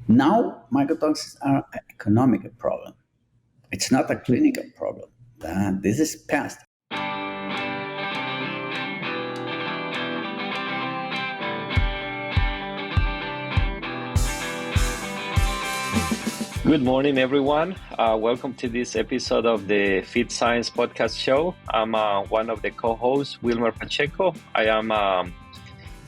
Now, mycotoxins are an economic problem. It's not a clinical problem. This is past. Good morning, everyone. Welcome to this episode of the Fit Science podcast show. I'm one of the co-hosts, 𝗺𝗷𝗀𝗀𝗀𝗀. I am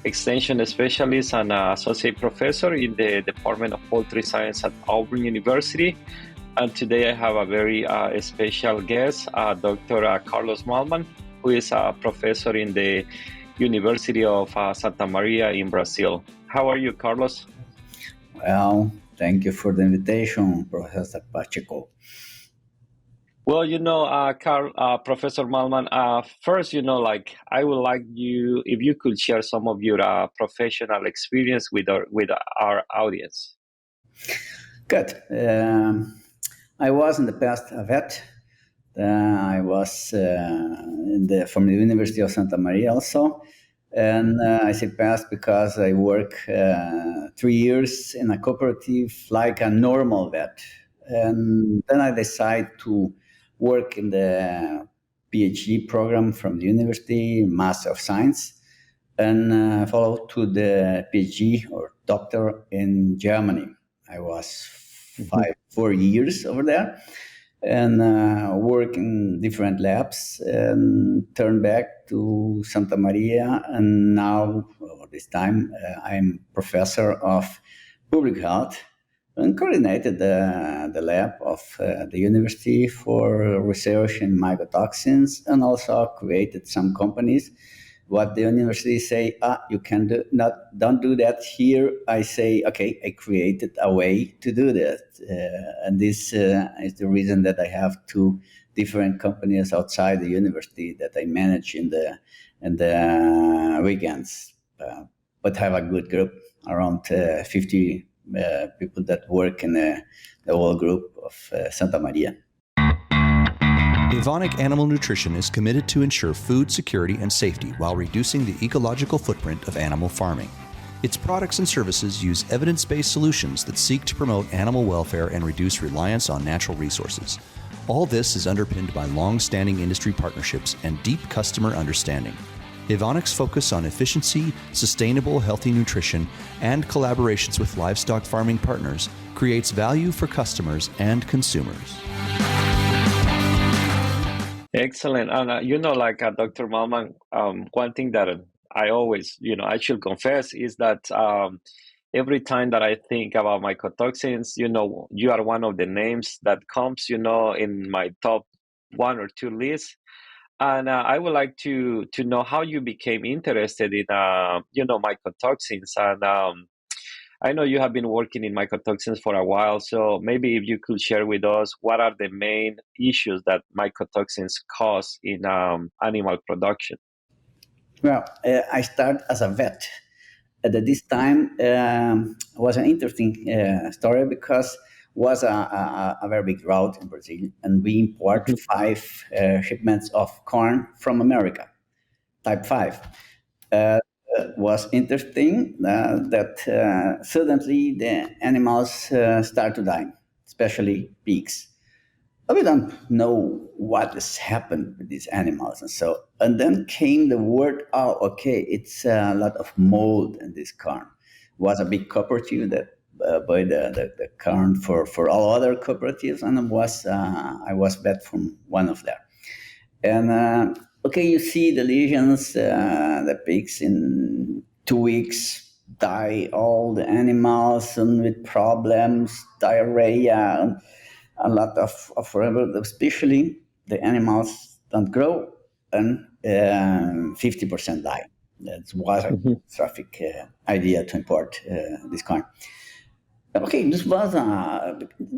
extension specialist and associate professor in the Department of Poultry Science at Auburn University. And today I have a very special guest, Dr. Carlos Mallmann, who is a professor in the University of Santa Maria in Brazil. How are you, Carlos? Well, thank you for the invitation, Professor Pacheco. Well, Professor Mallmann, first, I would like you, if you could share some of your professional experience with our audience. Good. I was in the past a vet. I was from the University of Santa Maria also. And I say past because I work 3 years in a cooperative like a normal vet. And then I decide to work in the PhD program from the university, Master of Science, and follow to the PhD or doctor in Germany. I was 4 years over there and work in different labs and turn back to Santa Maria. And now, this time, I'm professor of public health and coordinated the lab of the university for research in mycotoxins, and also created some companies. What the university say, you can don't do that here. I say, okay, I created a way to do that. And this is the reason that I have 2 different companies outside the university that I manage in the weekends. But have a good group, around 50 people that work in the whole group of Santa Maria. Evonik Animal Nutrition is committed to ensure food security and safety while reducing the ecological footprint of animal farming. Its products and services use evidence-based solutions that seek to promote animal welfare and reduce reliance on natural resources. All this is underpinned by long-standing industry partnerships and deep customer understanding. Evonik's focus on efficiency, sustainable, healthy nutrition, and collaborations with livestock farming partners creates value for customers and consumers. Excellent. And, Dr. Mallmann, one thing that I always, I should confess is that every time that I think about mycotoxins, you are one of the names that comes, in my top 1 or 2 lists. And I would like to know how you became interested in, mycotoxins. And I know you have been working in mycotoxins for a while, so maybe if you could share with us what are the main issues that mycotoxins cause in animal production. Well, I started as a vet. At this time, was an interesting story because was a very big drought in Brazil, and we import 5 shipments of corn from America, type 5. Was interesting that suddenly the animals start to die, especially pigs. But we don't know what has happened with these animals, and then came the word, it's a lot of mold in this corn. It was a big cooperative that buy the corn for all other cooperatives, and I was vet from one of them. And you see the lesions, the pigs in 2 weeks die, all the animals and with problems, diarrhea, and a lot of forever, especially the animals don't grow, and 50% die. That was a traffic idea to import this corn. Okay, this was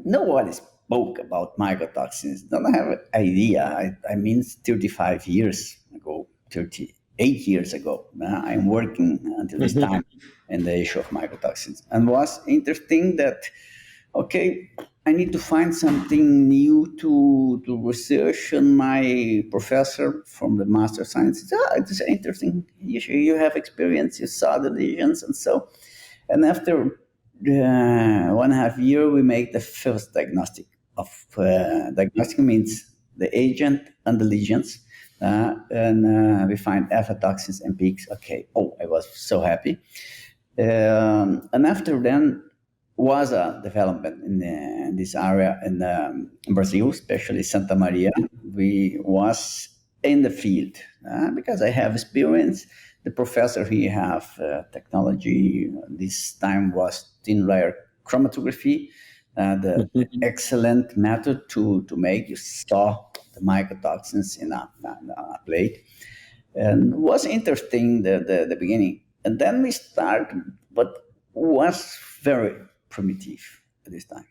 nobody spoke about mycotoxins. Don't have an idea. I mean, 35 years ago, 38 years ago. I'm working until this time in the issue of mycotoxins, and was interesting that I need to find something new to research. And my professor from the Master of Science said, it's an interesting issue. You have experience, you saw the lesions, and after 1.5 years, we make the first diagnostic of diagnostic means the agent and the lesions, and we find aflatoxins and peaks. Okay, I was so happy. And after then was a development in this area in Brazil, especially Santa Maria. We was in the field because I have experience. The professor here have technology. This time was thin layer chromatography, the excellent method to make. You saw the mycotoxins in a plate, and was interesting the beginning. And then we start, but was very primitive at this time.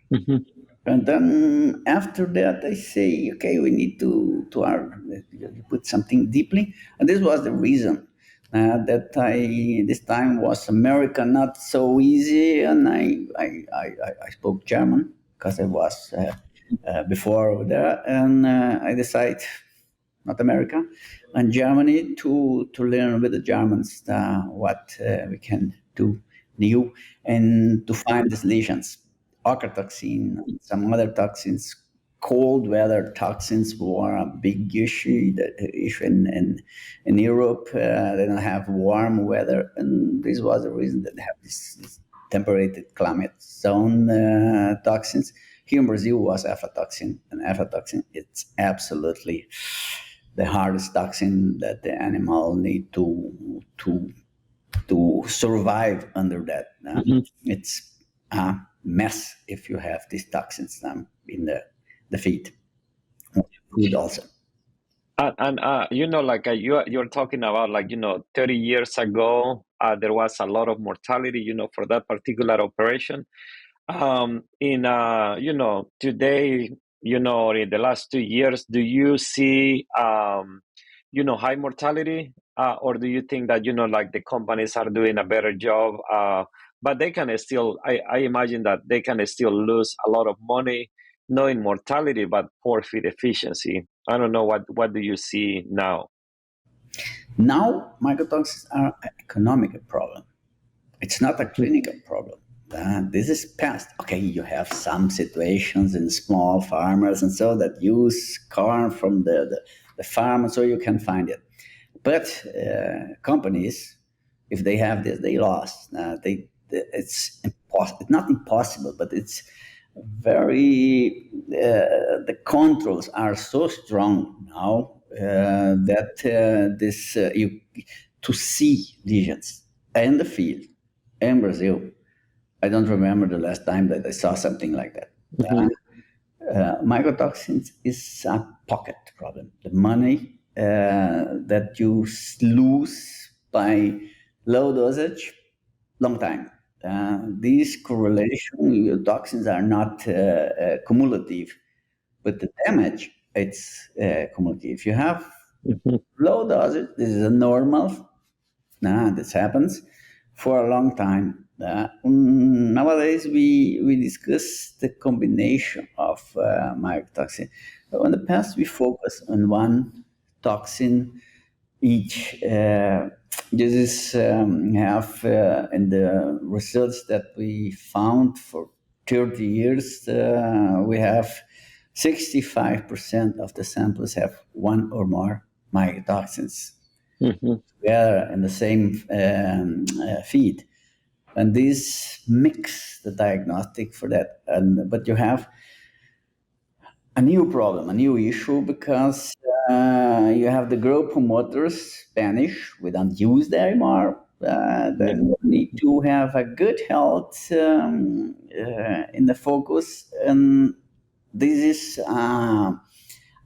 And then after that, I say, okay, we need to put something deeply. And this was the reason that this time was America not so easy. And I spoke German because I was before there. And I decided, not America, and Germany to learn with the Germans what we can do new and to find these lesions. Ochratoxin, some other toxins, cold weather toxins were a big issue. In Europe, they don't have warm weather, and this was the reason that they have this temperated climate zone toxins. Here in Brazil was aflatoxin, and aflatoxin, it's absolutely the hardest toxin that the animal need to survive under that. It's a mess if you have these toxins in the feed. Food also. And you're talking about 30 years ago, there was a lot of mortality, for that particular operation. Today, in the last 2 years, do you see, high mortality, or do you think that, the companies are doing a better job, but they can still, I imagine that they can still lose a lot of money, not in mortality, but poor feed efficiency. I don't know, what do you see now? Now, mycotoxins are an economic problem. It's not a clinical problem. This is past. Okay, you have some situations in small farmers and so that use corn from the farm, so you can find it. But companies, if they have this, they lost. It's not impossible, but it's very. The controls are so strong now that to see lesions in the field in Brazil. I don't remember the last time that I saw something like that. Mycotoxins is a pocket problem. The money that you lose by low dosage, long time. These correlation toxins are not cumulative, but the damage, it's cumulative. If you have low dosage, this is a normal. This happens for a long time. Nowadays, we discuss the combination of mycotoxin. In the past, we focused on one toxin each. This is have in the research that we found for 30 years, we have 65% of the samples have one or more mycotoxins together in the same feed. And this mix the diagnostic for that. But you have a new problem, a new issue, because you have the growth promoters vanish. We don't use them anymore. Then you need to have a good health in the focus. And this is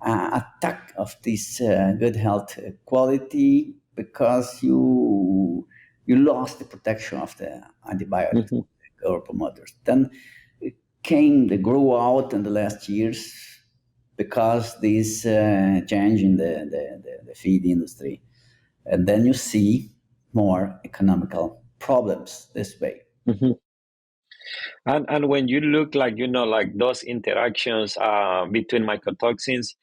attack of this good health quality because you lost the protection of the antibiotics, growth promoters. Then it came the grow out in the last years because this change in the feed industry. And then you see more economical problems this way. And when you look like those interactions between mycotoxins,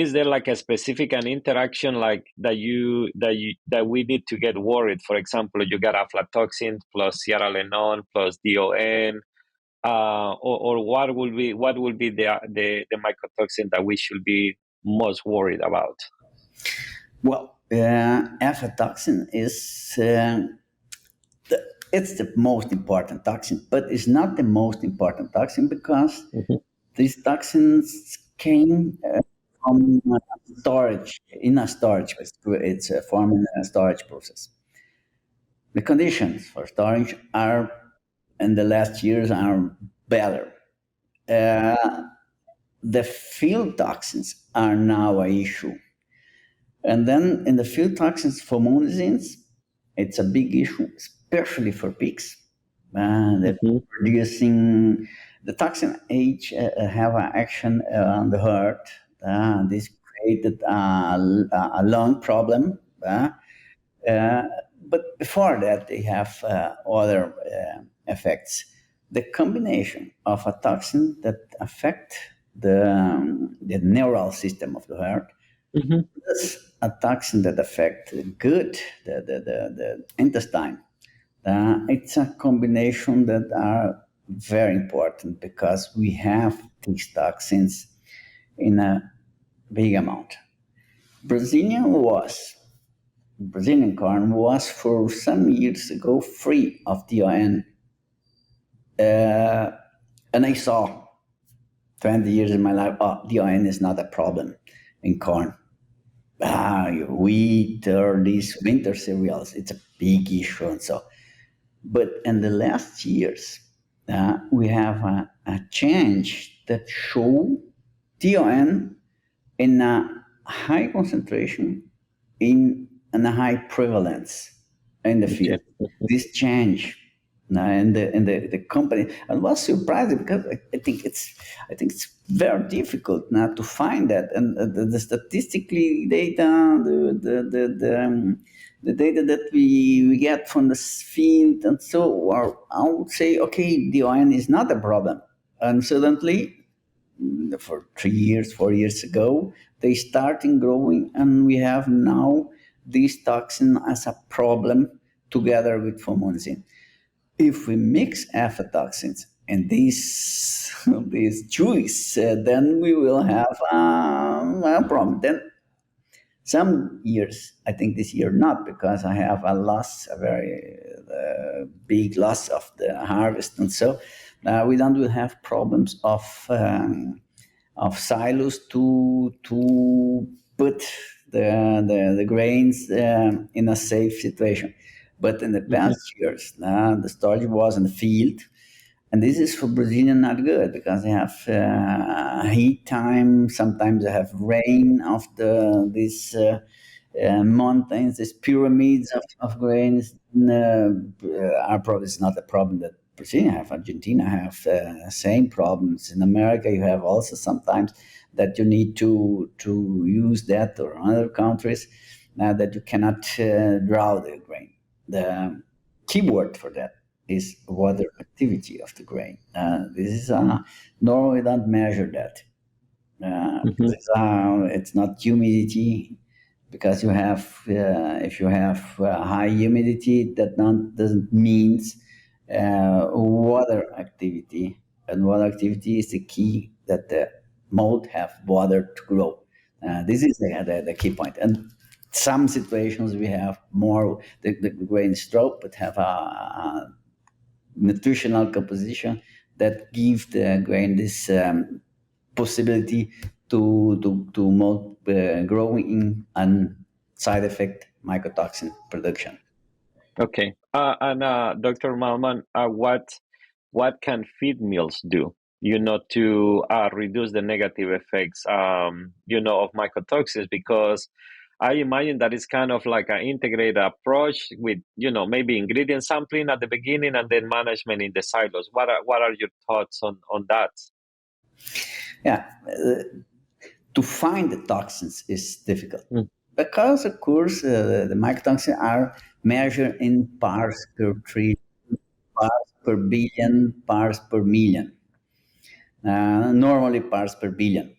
is there like a specific an interaction like that we need to get worried? For example, you got aflatoxin plus 𝗟𝗃 plus DON, or what will be the mycotoxin that we should be most worried about? Well, aflatoxin is it's the most important toxin, but it's not the most important toxin because these toxins came from storage in a storage. It's formed in a storage process. The conditions for storage are in the last years are better. The field toxins are now an issue. And then in the field toxins for monosins, it's a big issue, especially for pigs. They're producing the toxin H have an action on the heart. This created a lung problem. But before that, they have other effects. The combination of a toxin that affect the neural system of the heart, plus a toxin that affect the gut, the intestine. It's a combination that are very important because we have these toxins in a big amount. Brazilian corn was for some years ago free of DON. And I saw 20 years in my life, DON is not a problem in corn. Wheat or these winter cereals, it's a big issue and so. But in the last years, we have a change that show DON in a high concentration and a high prevalence in the field. This change in the company, and was surprising because I think it's very difficult now to find that, and the statistically data, the data that we get from the field, and so I would say, okay, DON is not a problem, and suddenly for 3 years, 4 years ago, they started growing, and we have now this toxin as a problem together with fumonisin. If we mix aflatoxins and these juice, then we will have a problem. Then some years, I think this year not, because I have a very big loss of the harvest, and so we don't will have problems of silos to put the grains in a safe situation. But in the past years, the storage was in the field, and this is for Brazilian not good because they have heat time. Sometimes they have rain of these mountains, these pyramids of grains. Our problem is not a problem that Brazil have. Argentina have same problems. In America, you have also sometimes that you need to use that, or other countries that you cannot draw the grain. The keyword for that is water activity of the grain. This is normally don't measure that. It's not humidity, because you have if you have high humidity, that doesn't means water activity, and water activity is the key that the mold have water to grow. This is the key point. And some situations we have more the grain stroke, but have a nutritional composition that give the grain this possibility to mold growing and side effect mycotoxin production. Okay, and Dr. Mallmann, what can feed mills do, to reduce the negative effects, of mycotoxins? Because I imagine that it's kind of like an integrated approach with, maybe ingredient sampling at the beginning and then management in the silos. What are your thoughts on that? Yeah, to find the toxins is difficult because, of course, the mycotoxins are measured in parts per trillion, parts per billion, parts per million. Normally parts per billion.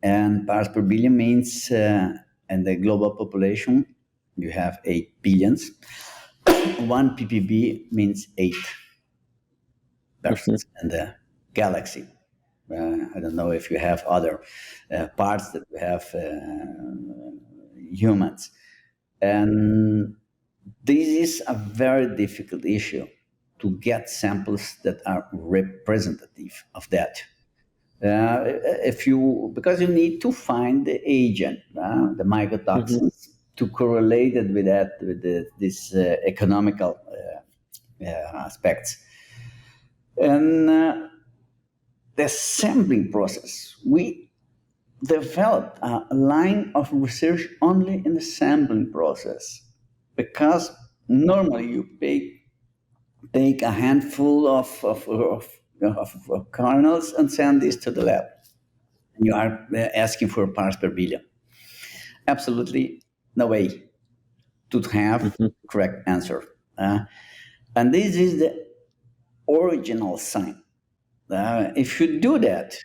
And parts per billion means, in the global population, you have 8 billions. 1 ppb means 8 persons in the galaxy. I don't know if you have other parts that we have humans. And this is a very difficult issue to get samples that are representative of that. Because you need to find the agent, the mycotoxins, to correlate it with that, with these economical aspects. And the sampling process, we developed a line of research only in the sampling process, because normally you take a handful of kernels and send this to the lab. And you are asking for parts per billion. Absolutely no way to have correct answer. And this is the original sign. If you do that,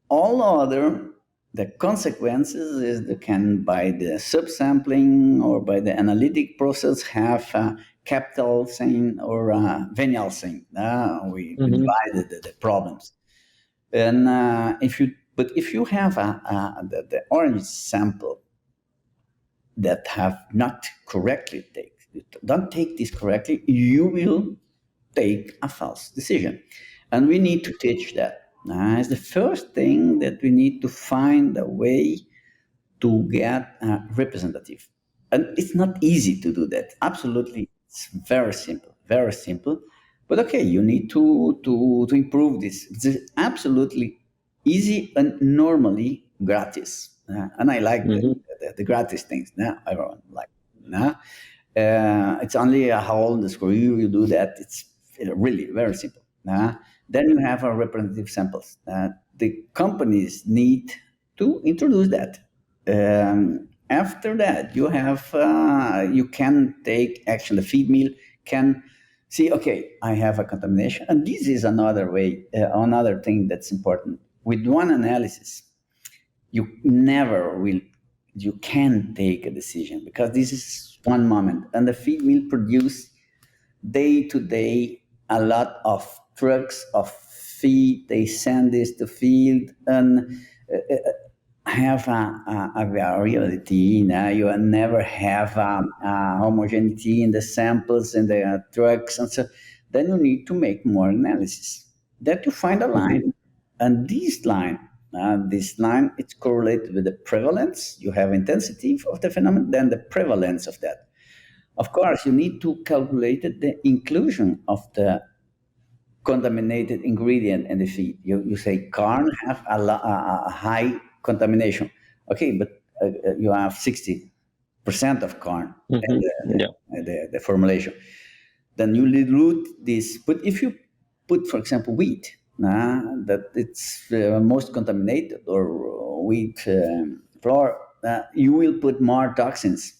all other, the consequences is that can, by the subsampling or by the analytic process, have capital sign or venial sign. We divided the problems. And if you have the orange sample that have not correctly don't take this correctly, you will take a false decision. And we need to teach that. It's the first thing that we need to find a way to get representative. And it's not easy to do that. Absolutely, it's very simple, very simple. But okay, you need to improve this. It's absolutely easy and normally gratis. And I like the gratis things. Everyone like. It's only a hole in the screw. You do that. It's really very simple. Then you have a representative samples. The companies need to introduce that. After that, you have you can take actually the feed mill can see, okay, I have a contamination, and this is another way, another thing that's important. With one analysis, you can take a decision, because this is one moment, and the feed mill produce day to day a lot of trucks of feed. They send this to field and have a variability. You never have homogeneity in the samples and the trucks, and so then you need to make more analysis. That you find a line, and this line, it's correlated with the prevalence. You have intensity of the phenomenon, then the prevalence of that. Of course, you need to calculate the inclusion of the contaminated ingredient in the feed. You say corn have a high contamination. Okay, but you have 60% of corn in the formulation. Then you dilute this. But if you put, for example, wheat, that it's most contaminated, or wheat flour, you will put more toxins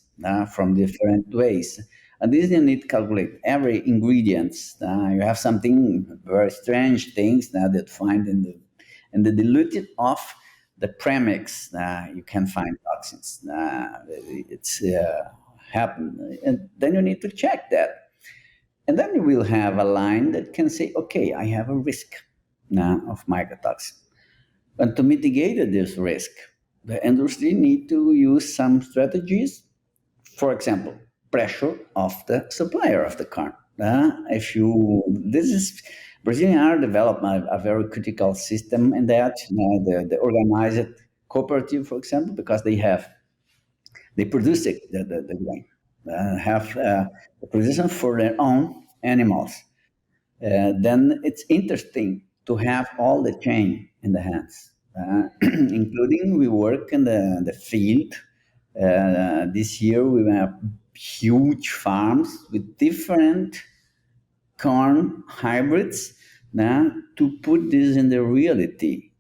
from different ways. And this you need to calculate every ingredient. You have something very strange things that find in the diluted of the premix. You can find toxins. It's happened, and then you need to check that. And then you will have a line that can say, okay, I have a risk of mycotoxin. And to mitigate this risk, the industry need to use some strategies. For example, pressure of the supplier of the corn. Brazilian are developing a very critical system in that. The organized cooperative, for example, because they produce the grain, have the production for their own animals. Then it's interesting to have all the chain in the hands, including we work in the field. This year we have huge farms with different corn hybrids to put this in the reality,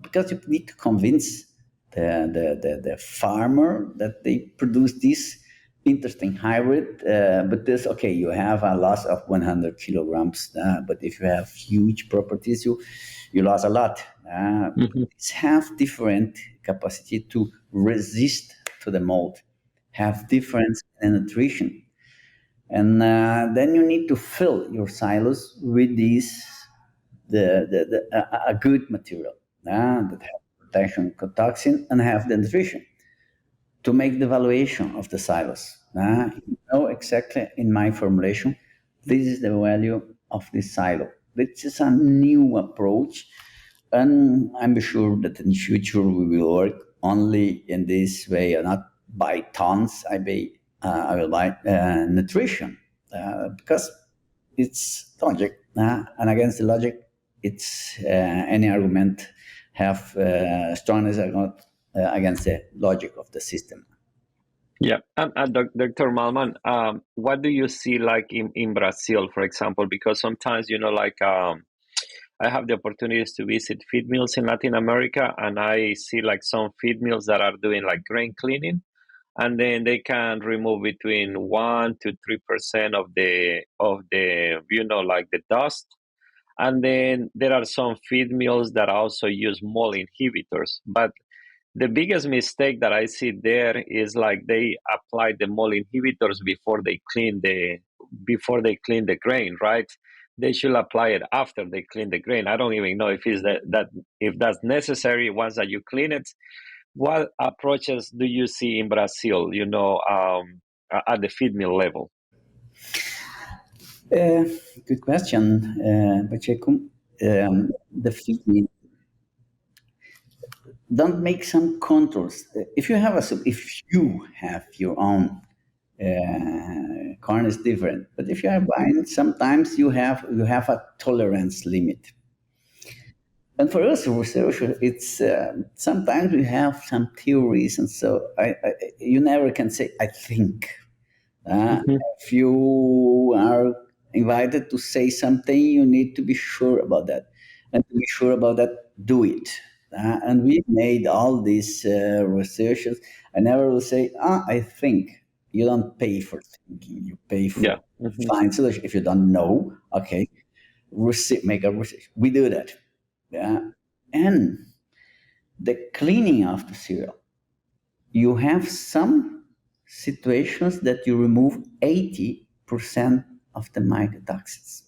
because you need to convince the farmer that they produce this interesting hybrid, but this, okay, you have a loss of 100 kilograms, but if you have huge properties, you lost a lot. These have different capacity to resist to the mold, have difference in nutrition. And then you need to fill your silos with a good material that have protection, mycotoxin, and have the nutrition to make the valuation of the silos. You know exactly in my formulation, this is the value of this silo. This is a new approach, and I'm sure that in the future we will work only in this way, not by tons. I will buy nutrition because it's logic, and against the logic, it's any argument have strongness against the logic of the system. Yeah, and Dr. Mallmann, what do you see like in Brazil, for example? Because sometimes, like I have the opportunities to visit feed mills in Latin America, and I see like some feed mills that are doing like grain cleaning, and then they can remove between 1 to 3% of the like the dust. And then there are some feed mills that also use mold inhibitors. But the biggest mistake that I see there is like they apply the mold inhibitors before they clean the grain, right? They should apply it after they clean the grain. I don't even know if if that's necessary once that you clean it. What approaches do you see in Brazil, at the feed mill level? Good question, Pacheco. The feed mill don't make some controls. If you have your own corn is different, but if you are buying, sometimes you have a tolerance limit. And for us researchers, it's sometimes we have some theories, and so you never can say I think. If you are invited to say something, you need to be sure about that, and to be sure about that, do it. And we made all these researches. I never will say, I think. You don't pay for thinking. You pay for find solution. If you don't know, okay, make a research. We do that. And the cleaning of the cereal, you have some situations that you remove 80% of the mycotoxins.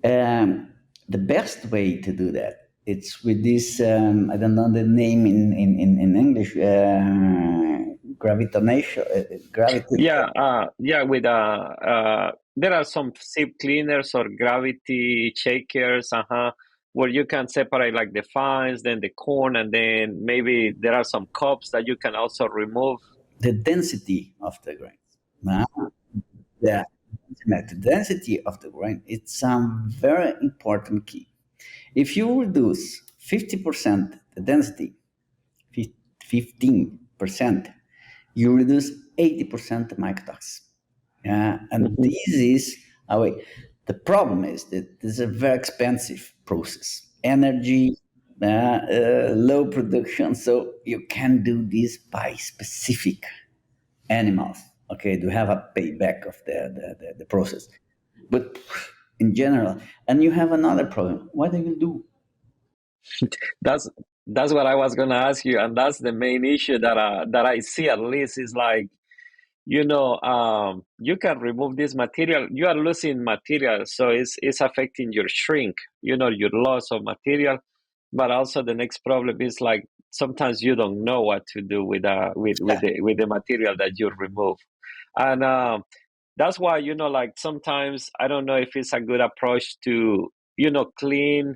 The best way to do that, it's with this, I don't know the name in English, gravitation. With there are some sieve cleaners or gravity shakers, where you can separate like the fines, then the corn, and then maybe there are some cups that you can also remove. The density of the grains. The density of the grain, it's a very important key. If you reduce 50% the density, 15%, you reduce 80% the mycotoxins. And this is a way. The problem is that this is a very expensive process. Energy, low production, so you can do this by specific animals, okay, to have a payback of the process. But in general, and you have another problem. What do you do? That's what I was going to ask you, and that's the main issue that I see, at least, is like, you can remove this material. You are losing material, so it's affecting your shrink, your loss of material. But also the next problem is like sometimes you don't know what to do with the material that you remove, and that's why like sometimes I don't know if it's a good approach to clean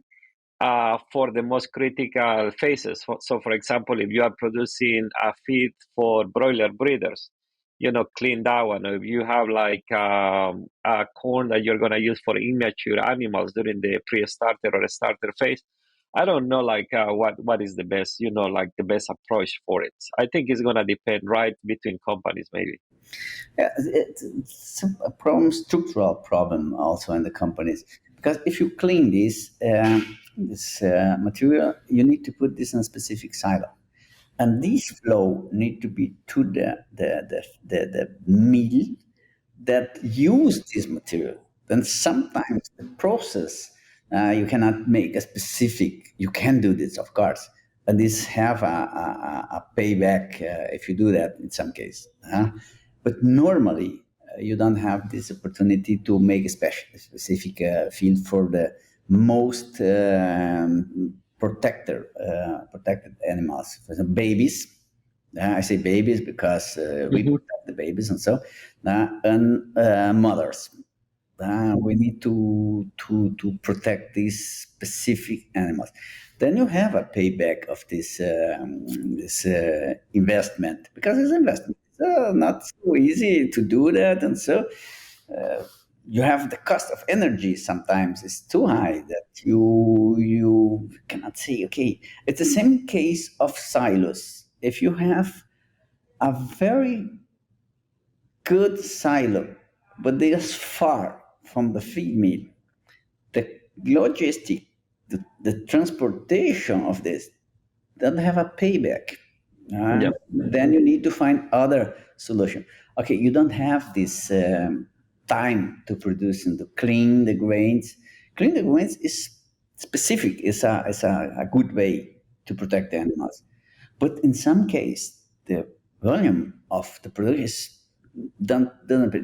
for the most critical phases. So, for example, if you are producing a feed for broiler breeders, clean that one. Or if you have like a corn that you're going to use for immature animals during the pre-starter or starter phase, I don't know like what is the best, like the best approach for it. I think it's going to depend, right, between companies maybe. Yeah, it's a structural problem also in the companies. Because if you clean this material, you need to put this in a specific silo. And this flow need to be to the mill that use this material. Then sometimes the process You cannot make a specific. You can do this, of course, but this have a payback if you do that in some case. But normally, you don't have this opportunity to make a specific field for the most protected animals. For example, babies. I say babies because we protect the babies and so, and mothers. We need to protect these specific animals. Then you have a payback of this investment, because it's investment. It's not so easy to do that, and so you have the cost of energy. Sometimes it's too high that you cannot say. Okay, it's the same case of silos. If you have a very good silo, but they are far from the feed mill, the logistic, the transportation of this doesn't have a payback. Then you need to find other solution. Okay, you don't have this time to produce and to clean the grains. Clean the grains is specific. It's a good way to protect the animals. But in some case, the volume of the production is doesn't.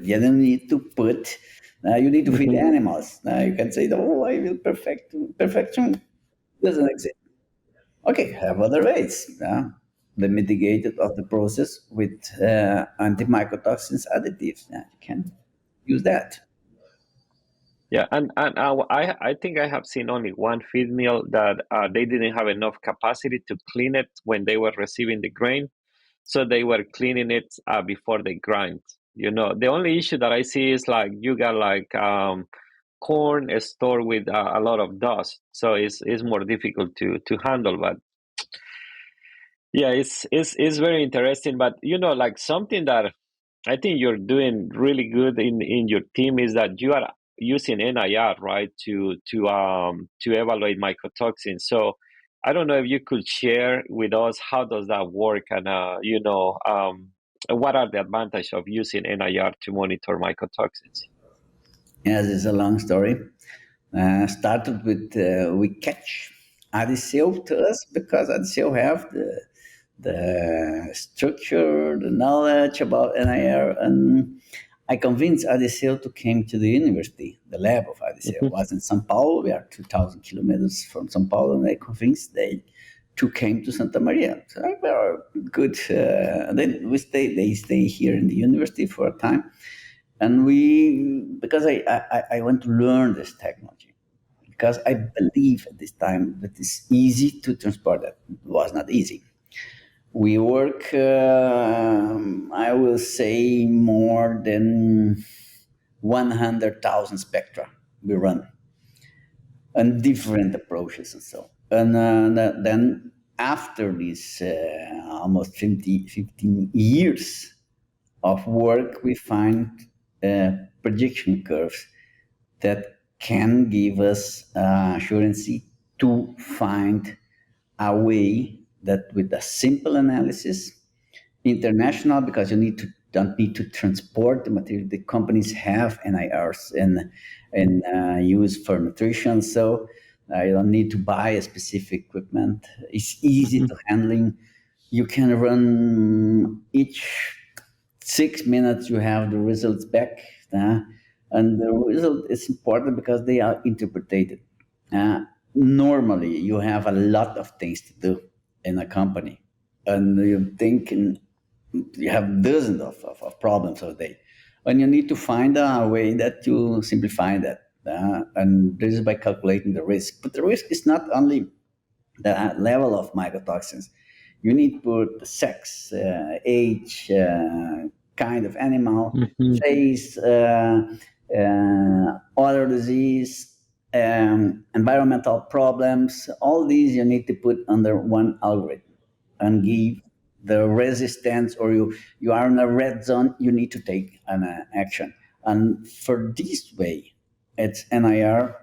You don't need to put. You need to feed animals. You can say, "Oh, I will perfection doesn't exist." Okay, have other ways. The mitigated of the process with anti-mycotoxins additives. You can use that. Yeah, and I think I have seen only one feed mill that they didn't have enough capacity to clean it when they were receiving the grain, so they were cleaning it before they grind. The only issue that I see is like you got like corn is stored with a lot of dust, so it's more difficult to handle. But yeah, it's very interesting. But like something that I think you're doing really good in your team is that you are using NIR, right, to evaluate mycotoxins. So I don't know if you could share with us how does that work, and what are the advantages of using NIR to monitor mycotoxins? Yes, it's a long story. Started with we catch 𝗍𝗃 to us because 𝗍𝗃 have the structure, the knowledge about NIR, and I convinced 𝗍𝗃 to came to the university. The lab of 𝗍𝗃 was in São Paulo. We are 2,000 kilometers from São Paulo, and I convinced they to came to Santa Maria. So we are good. Then we stay. They stay here in the university for a time, and because I want to learn this technology, because I believe at this time that it's easy to transport. That it was not easy. We work, I will say, more than 100,000 spectra we run, and different approaches and so. And then after these almost 15 years of work, we find prediction curves that can give us assurance to find a way that with a simple analysis, international, because you don't need to transport the material. The companies have NIRs and use for nutrition, so you don't need to buy a specific equipment. It's easy to handling. You can run each 6 minutes. You have the results back, and the result is important because they are interpreted. Normally, you have a lot of things to do in a company, and you're thinking you have dozens of problems a day, and you need to find a way that you simplify that, and this is by calculating the risk. But the risk is not only the level of mycotoxins. You need to put the sex, age, kind of animal, phase, other disease, environmental problems. All these you need to put under one algorithm and give the resistance, or you are in a red zone, you need to take an action. And for this way, it's NIR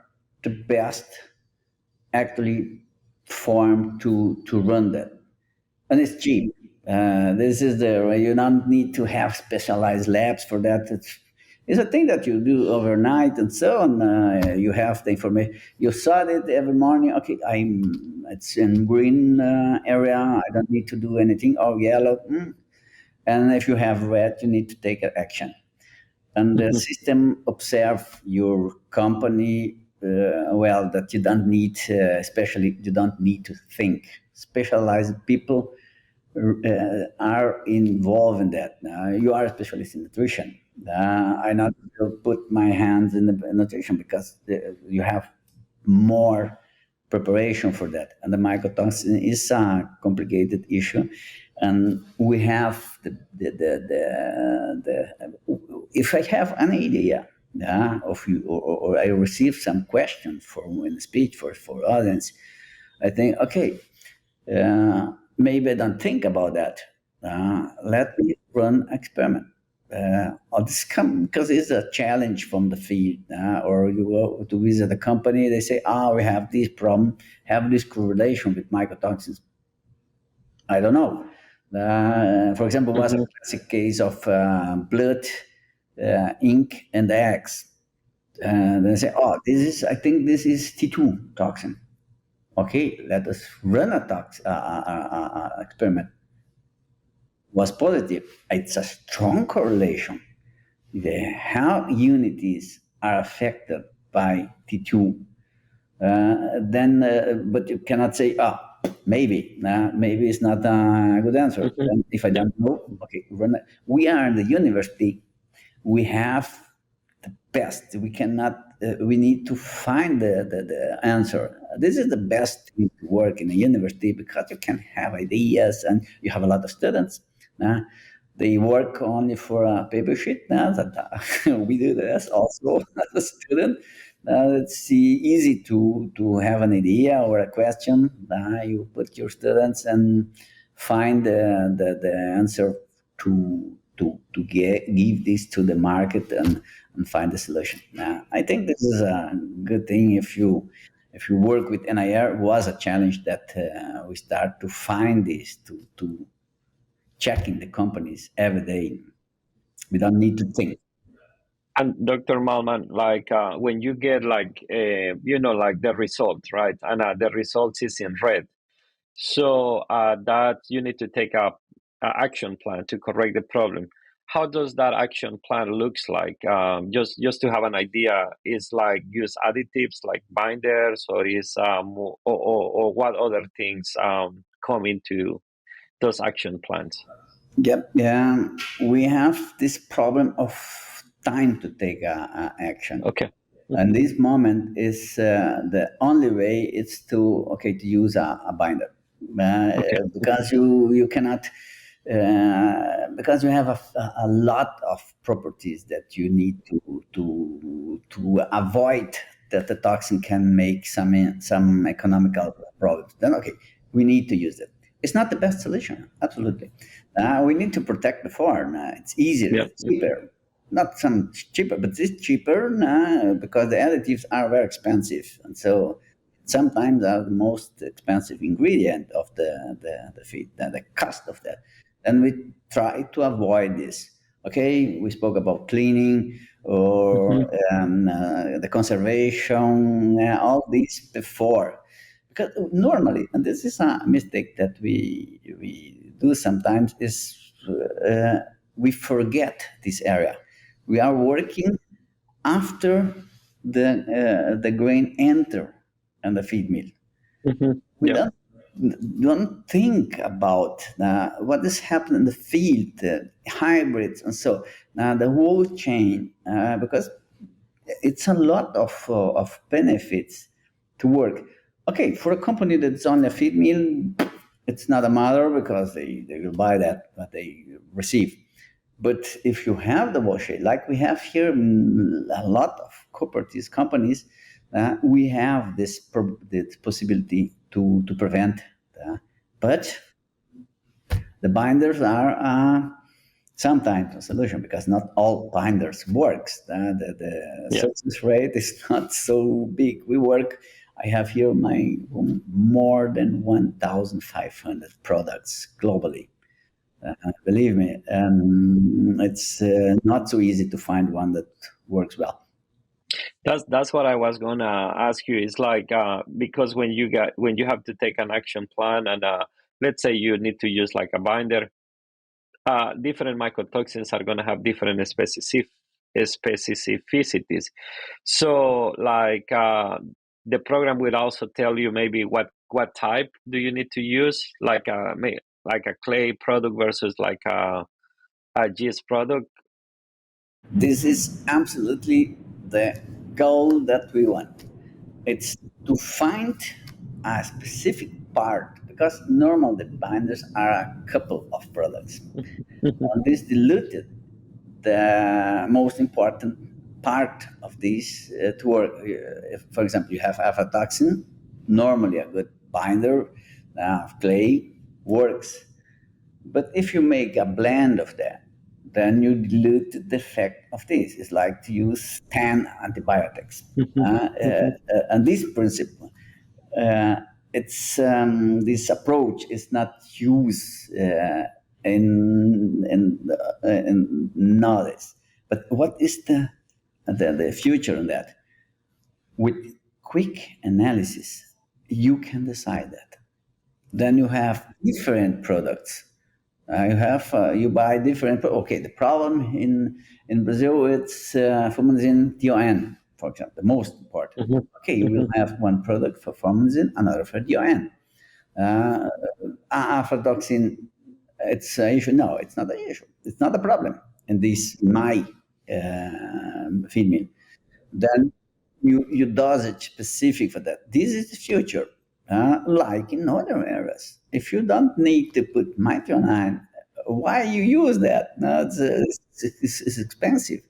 the best actually form to run that. And it's cheap. This is you don't need to have specialized labs for that. It's a thing that you do overnight and so on. You have the information. You saw it every morning. Okay, it's in green area. I don't need to do anything. Or yellow. And if you have red, you need to take action. And the system observe your company that you don't need, especially you don't need to think. Specialized people are involved in that. You are a specialist in nutrition. I not put my hands in the nutrition because you have more preparation for that. And the mycotoxin is a complicated issue. And we have if I have an idea of you, or I receive some question in the speech for audience, I think, okay, maybe I don't think about that. Let me run an experiment. Because it's a challenge from the field, or you go to visit a company, they say, we have this problem, have this correlation with mycotoxins. I don't know. For example, was a classic case of blood, ink, and eggs. They say, I think this is T2 toxin. Okay, let us run a experiment. Was positive. It's a strong correlation. How unities are affected by T2. But you cannot say, maybe it's not a good answer. And if I don't know, okay, we are in the university. We have the best. We cannot. We need to find the answer. This is the best thing to work in a university because you can have ideas and you have a lot of students. They work only for a paper sheet. We do this also as a student. It's easy to have an idea or a question. You put your students and find the answer to give this to the market and find the solution. I think this is a good thing. If you work with NIR, was a challenge that we start to find this to checking the companies every day. We don't need to think. And Dr. Mallmann, when you get the results, right? And the results is in red. So that you need to take up an action plan to correct the problem. How does that action plan looks like? Just to have an idea, is like use additives like binders, or is or what other things come into those action plans? Yep. Yeah, we have this problem of time to take action. Okay. And this moment is the only way is to use a binder, because you cannot, because you have a lot of properties that you need to avoid that the toxin can make some economical problems. Then we need to use it. It's not the best solution, absolutely. We need to protect the farm. It's easier, it's cheaper. Not some cheaper, but it's cheaper because the additives are very expensive. And so sometimes are the most expensive ingredient of the feed, the cost of that. And we try to avoid this. Okay, we spoke about cleaning or the conservation, all these before. Because normally, and this is a mistake that we do sometimes, is we forget this area. We are working after the grain enter in the feed mill. We don't think about what is happening in the field, the hybrids, and so the whole chain, because it's a lot of benefits to work. Okay, for a company that's on a feed mill, it's not a matter because they will buy that what they receive. But if you have the wash, like we have here, a lot of cooperatives companies, we have this possibility to prevent. But the binders are sometimes a solution because not all binders works. The success rate is not so big. I have here more than 1,500 products globally. Believe me, it's not so easy to find one that works well. That's what I was gonna ask you. It's like because when you have to take an action plan, and let's say you need to use like a binder, different mycotoxins are gonna have different specificities. So like the program will also tell you maybe what type do you need to use, like like a clay product versus like a yeast product. This is absolutely the goal that we want. It's to find a specific part, because normal the binders are a couple of products. On this diluted, the most important part of these to work. If, for example, you have aflatoxin, normally a good binder of clay works. But if you make a blend of that, then you dilute the effect of this. It's like to use 10 antibiotics. And this principle, it's this approach is not used in nowadays. But what is the future in that? With quick analysis, you can decide that. Then you have different products. You buy different. Okay, the problem in Brazil, it's fumonisin DON, for example, the most important. Okay, you will have one product for fumonisin, another for DON. Aflatoxin, it's an issue. No, it's not an issue. It's not a problem in this feed mill. Then you dosage specific for that. This is the future. Like in other areas. If you don't need to put methionine, why you use that? No, it's expensive.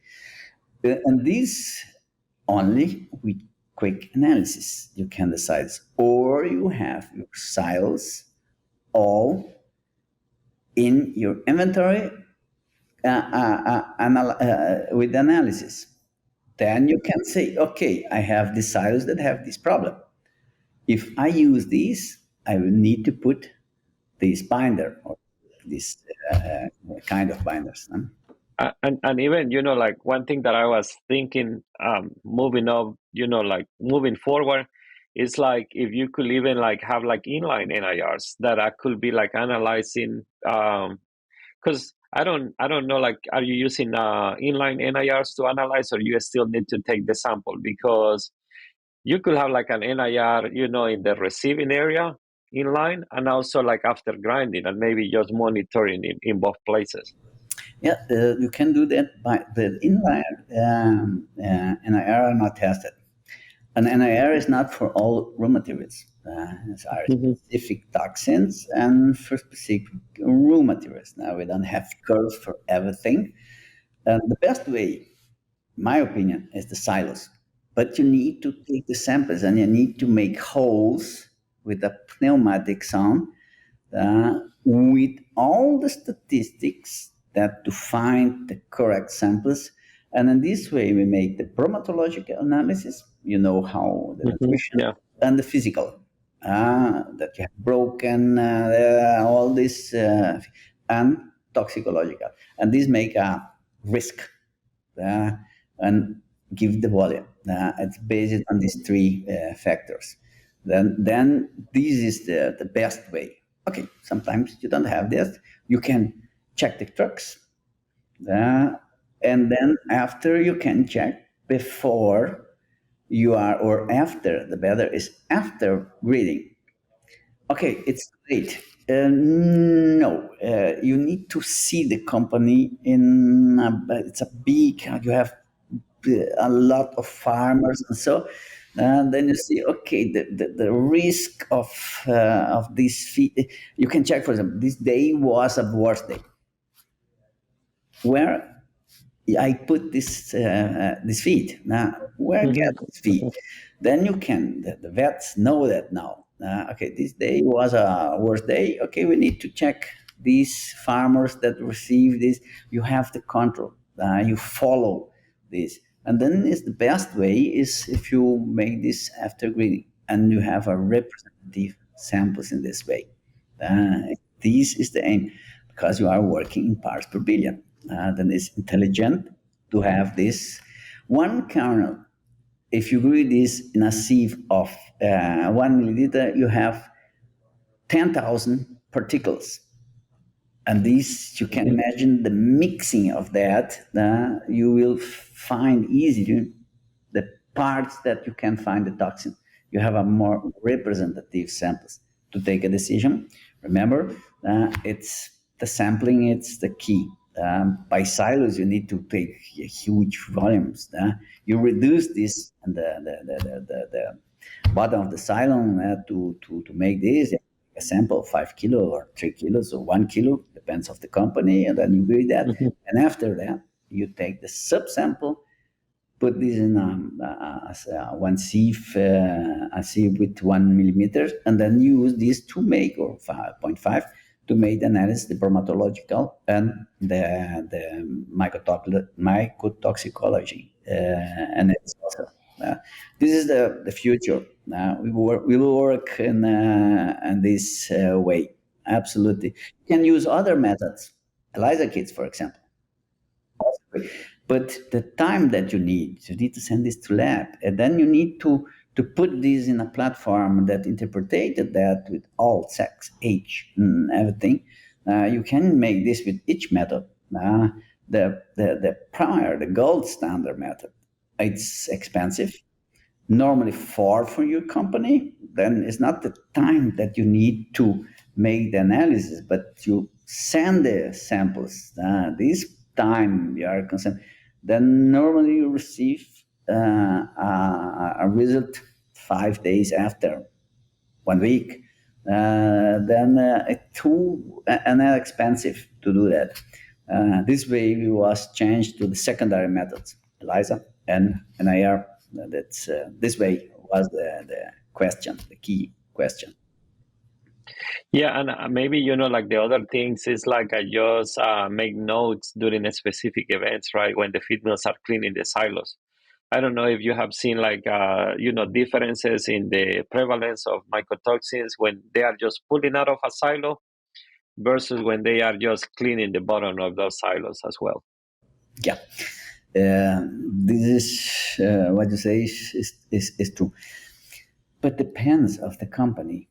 And this only with quick analysis you can decide. Or you have your silos all in your inventory with analysis. Then you can say, okay, I have these silos that have this problem. If I use these, I will need to put this binder or this kind of binders. And even, like one thing that I was thinking, moving up, like moving forward, is like if you could even like have like inline NIRs that I could be like analyzing, because I don't know, like, are you using inline NIRs to analyze, or you still need to take the sample? Because you could have like an NIR, in the receiving area inline, and also like after grinding, and maybe just monitoring in both places. Yeah, you can do that, but the inline NIR are not tested. An NIR is not for all raw materials. It's our specific toxins and for specific raw materials. Now, we don't have curves for everything. The best way, my opinion, is the silos. But you need to take the samples and you need to make holes with a pneumatic sound with all the statistics that to find the correct samples. And in this way, we make the bromatological analysis, how the nutrition, and the physical, that you have broken all this, and toxicological. And these make a risk and give the volume. It's based on these three factors. Then this is the best way. Okay, sometimes you don't have this. You can check the trucks. And then after you can check before you are, or after, the better is after reading. Okay, it's great. No, you need to see the company it's a big, you have a lot of farmers and so, and then you see, okay, the risk of this feed, you can check, for example, this day was a worse day. Where I put this feed. Now, where I get this feed? Then you can, the vets know that now. Okay, this day was a worse day. Okay, we need to check these farmers that receive this. You have the control. You follow this. And then is the best way is if you make this after grading and you have a representative samples in this way. This is the aim. because you are working in parts per billion. Then it's intelligent to have this one kernel. If you read this in a sieve of 1 milliliter, you have 10,000 particles. And this, you can imagine the mixing of that. You will find easily the parts that you can find the toxin. You have a more representative samples to take a decision. Remember, it's the sampling, it's the key. By silos, you need to take huge volumes. You reduce this and the bottom of the silo to make this a sample of 5 kilo or 3 kilos or 1 kilo, depends of the company, and then you weigh that. And after that, you take the subsample, put this in one sieve, a sieve with 1 millimeter, and then use this to make, or 5.5, to make the analysis, the bromatological and the mycotoxicology. And it's also, this is the future. We will work in this way. Absolutely. You can use other methods, ELISA kits, for example. But the time that you need to send this to lab, and then you need to put this in a platform that interpreted that with all sex, age, and everything. You can make this with each method. The prior, the gold standard method, it's expensive. Normally far for your company, then it's not the time that you need to make the analysis, but you send the samples. This time you are concerned, then normally you receive a result 5 days after, 1 week. Then it's too expensive to do that. This way it was changed to the secondary methods, ELISA and NIR. That's this way was the question, the key question. Yeah, and maybe, like the other things is like I just make notes during a specific events, right? When the feed mills are cleaning the silos. I don't know if you have seen like, differences in the prevalence of mycotoxins when they are just pulling out of a silo versus when they are just cleaning the bottom of those silos as well. Yeah. This is what you say is true, but depends of the company.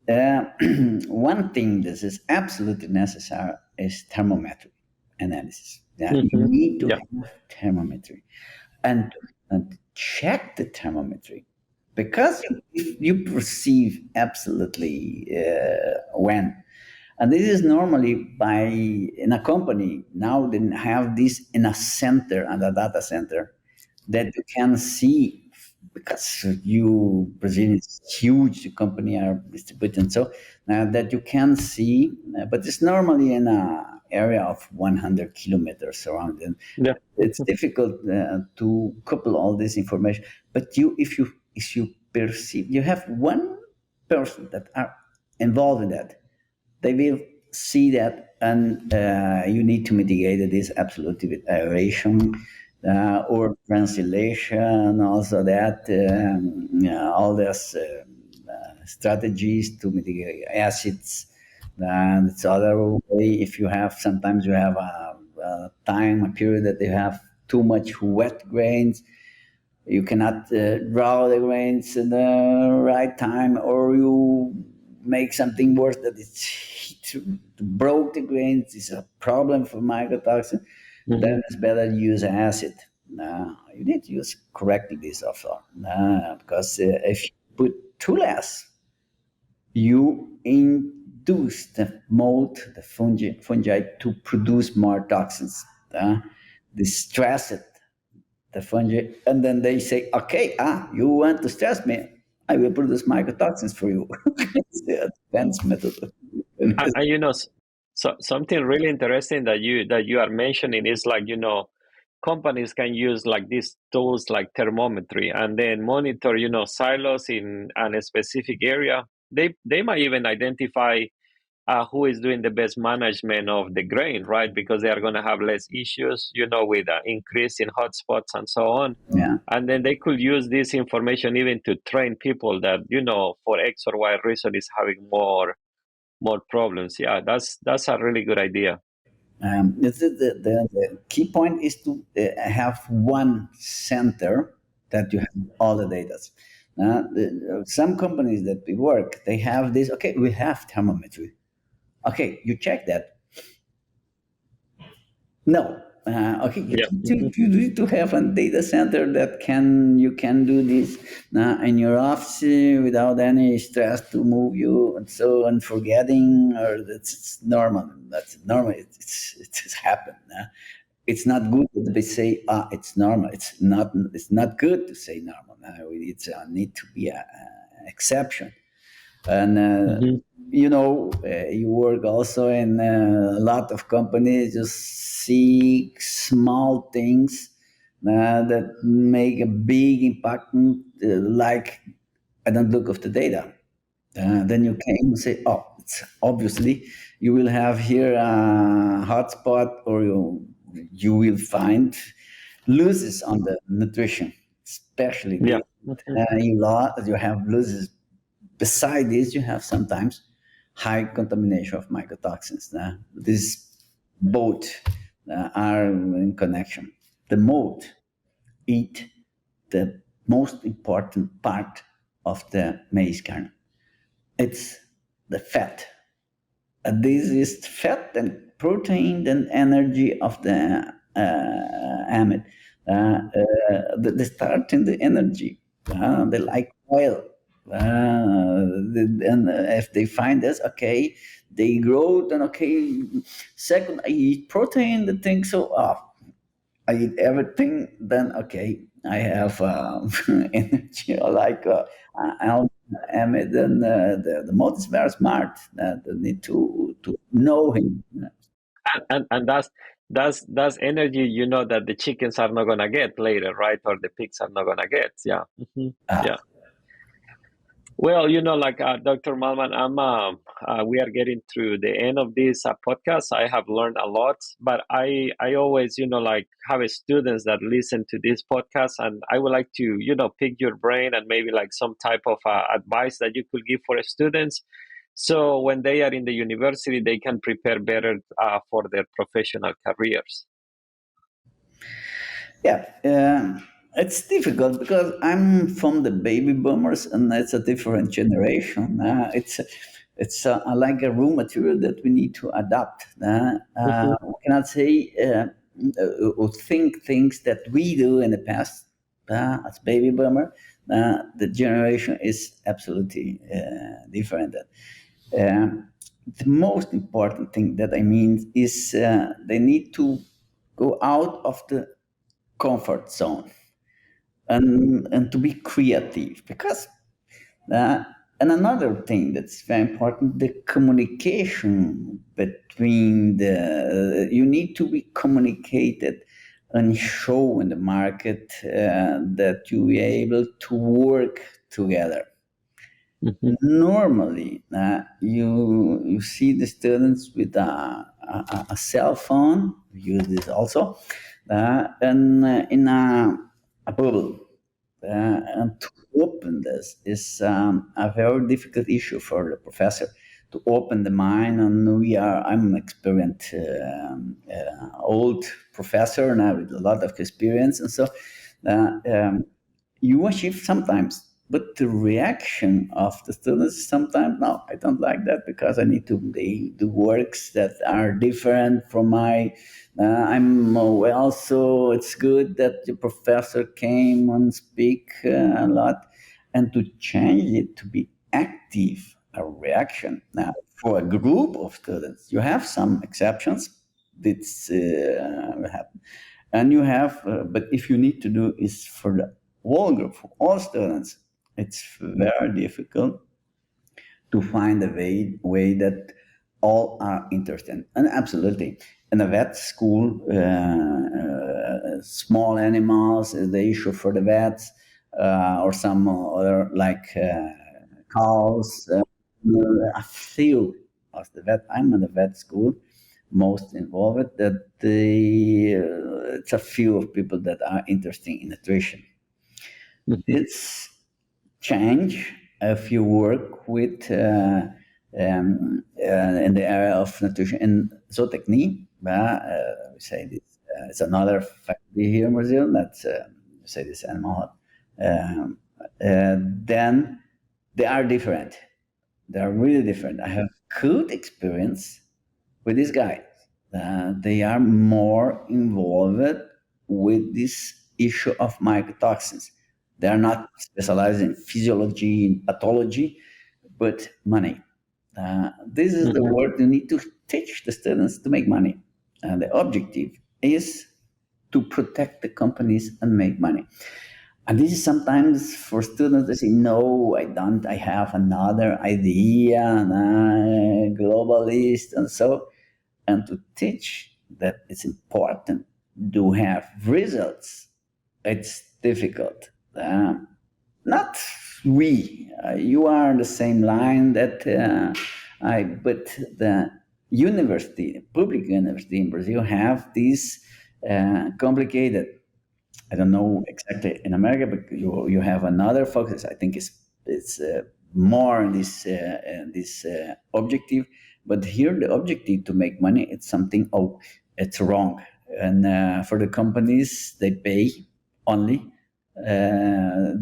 One thing that is absolutely necessary is thermometry analysis. You need to have thermometry and check the thermometry, because you perceive absolutely when. And this is normally in a company, now they have this in a center, and a data center, that you can see, because Brazil is huge, the company are distributed, so that you can see, but it's normally in an area of 100 kilometers around. And it's difficult to couple all this information. But if you perceive, you have one person that are involved in that, they will see that, and you need to mitigate this absolutely with aeration or translation. Also, that all these strategies to mitigate acids. And it's other way. If you have, sometimes you have a period that you have too much wet grains. You cannot draw the grains in the right time, or you make something worse, that it's broke the grains. It's a problem for mycotoxin. Then it's better to use acid. You need to use correctly this also, because if you put too less, you induce the mold, the fungi to produce more toxins. They stress it, the fungi, and then they say, okay, you want to stress me, I will produce mycotoxins for you. It's the advanced method. And so something really interesting that you are mentioning is like, companies can use like these tools like thermometry, and then monitor, silos in a specific area. They might even identify who is doing the best management of the grain, right? Because they are going to have less issues, with increase in hotspots and so on. Yeah. And then they could use this information even to train people that, for X or Y reason is having more more problems. Yeah, that's a really good idea. The key point is to have one center that you have all the data. Some companies that we work, they have this. Okay, we have thermometry. Okay, you check that. No. Okay, Yeah. you need to have a data center that you can do this in your office without any stress to move you and so and forgetting, or that's normal. That's normal. It's happened. It's not good that they say it's normal. It's not. It's not good to say normal. It's need to be an exception. And Mhm. you work also in a lot of companies. Just see small things that make a big impact, like I don't look of the data. Then you came and say, oh, it's obviously you will have here a hotspot, or you will find losses on the nutrition, especially Yeah. this. You have losses. Beside this, you have sometimes high contamination of mycotoxins. These both are in connection. The mold eat the most important part of the maize kernel. It's the fat. This is fat and protein and energy of the amide. They start in the energy. They like oil. And if they find this, okay, they grow, then okay. Second, I eat protein, they think so, I eat everything, then okay, I have energy, like Ahmed, then the mod is very smart. They need to know him. And that's energy, that the chickens are not gonna get later, right? Or the pigs are not gonna get. Yeah. Ah, Yeah. Well, like Dr. Mallmann, we are getting through the end of this podcast. I have learned a lot, but I always, like have students that listen to this podcast, and I would like to, pick your brain and maybe like some type of advice that you could give for students. So when they are in the university, they can prepare better for their professional careers. yeah, it's difficult because I'm from the baby boomers, and it's a different generation. It's like a raw material that we need to adapt. Mhm. We cannot say or think things that we do in the past as baby boomer. The generation is absolutely different. The most important thing that I mean is they need to go out of the comfort zone and to be creative, because uh, and another thing that's very important, the communication between the you need to be communicated and show in the market that you are able to work together. Mhm. Normally you see the students with a cell phone. We use this also, and in a bubble, and to open this is a very difficult issue for the professor to open the mind. And I'm an experienced old professor now with a lot of experience, and so you achieve sometimes, but the reaction of the students sometimes, no, I don't like that because I need to do works that are different from my. I'm well, so it's good that the professor came and speak a lot, and to change it to be active, a reaction. Now, for a group of students, you have some exceptions. It's happen, and you have, but if you need to do is for the whole group, for all students, it's very difficult to find a way that all are interested. And absolutely, in a vet school, small animals is the issue for the vets, or some other like cows. A few of the vet. I'm in the vet school, most involved. That it's a few of people that are interested in nutrition. Mhm. It's change if you work with in the area of nutrition and zootechny. We say this. It's another faculty here in Brazil. That's say this animal. Then they are different. They are really different. I have good experience with these guys. They are more involved with this issue of mycotoxins. They are not specialized in physiology and pathology, but money. This is the word you need to teach the students to make money. And the objective is to protect the companies and make money. And this is sometimes for students, they say, no, I don't, I have another idea, and I'm globalist, and so, and to teach that it's important to have results, it's difficult. Not we, you are on the same line that but the university, public university in Brazil have these complicated, I don't know exactly in America, but you have another focus. I think it's more in this objective. But here the objective to make money, it's something, it's wrong. And for the companies, they pay only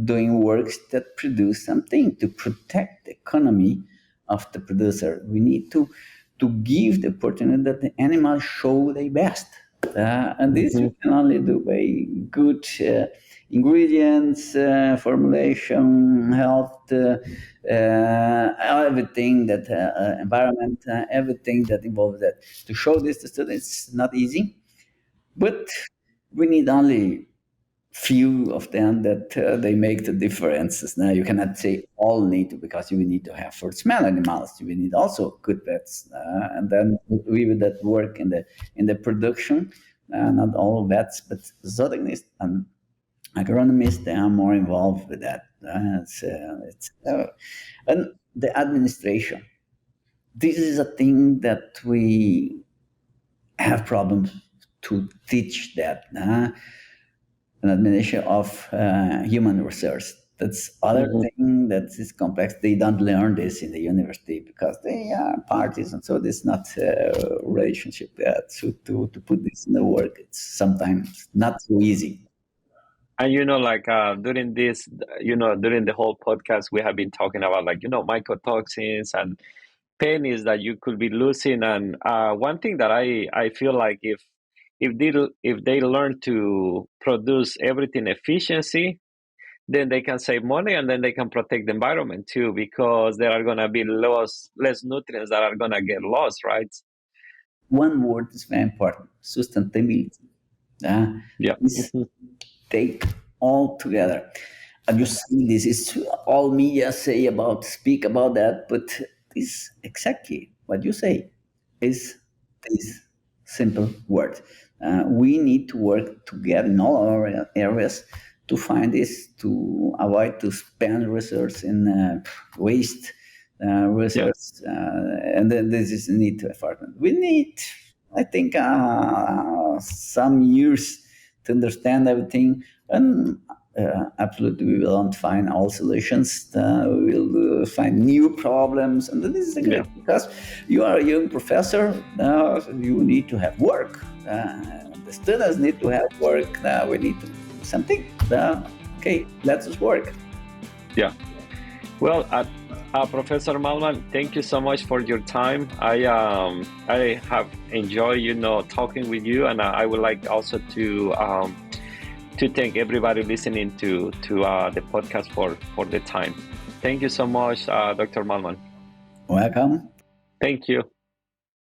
doing works that produce something to protect the economy of the producer. We need to give the opportunity that the animals show their best. And this you can only do by good ingredients, formulation, health, everything that environment, everything that involves that. To show this to students, it's not easy, but we need only few of them that they make the differences. Now you cannot say all need to, because you need to have for small animals. You need also good vets, and then we will that work in the production. Not all vets, but zootechnists and agronomists, they are more involved with that. And the administration. This is a thing that we have problems to teach that. An administration of human research. That's other thing that is complex. They don't learn this in the university because they are parties, and so there's not a relationship there to put this in the work. It's sometimes not so easy. And during this, during the whole podcast, we have been talking about mycotoxins and pennies that you could be losing. And one thing that I feel like if they learn to produce everything efficiency, then they can save money, and then they can protect the environment too, because there are going to be less nutrients that are going to get lost, right? One word is very important: sustainability. Take all together. And you see, this is all media speak about that, but this exactly what you say is this simple word. We need to work together in all our areas to find this, to avoid to spend resources in waste resources, and then this is a need to effort. We need, I think, some years to understand everything, and absolutely we will find all solutions. We will find new problems, and this is great because you are a young professor. You need to have work. The students need to have work. We need to do something. Okay, let's work. Yeah. Well, Professor Mallmann, thank you so much for your time. I have enjoyed, talking with you, and I would like also to thank everybody listening to the podcast for the time. Thank you so much, Dr. Mallmann. Welcome. Thank you.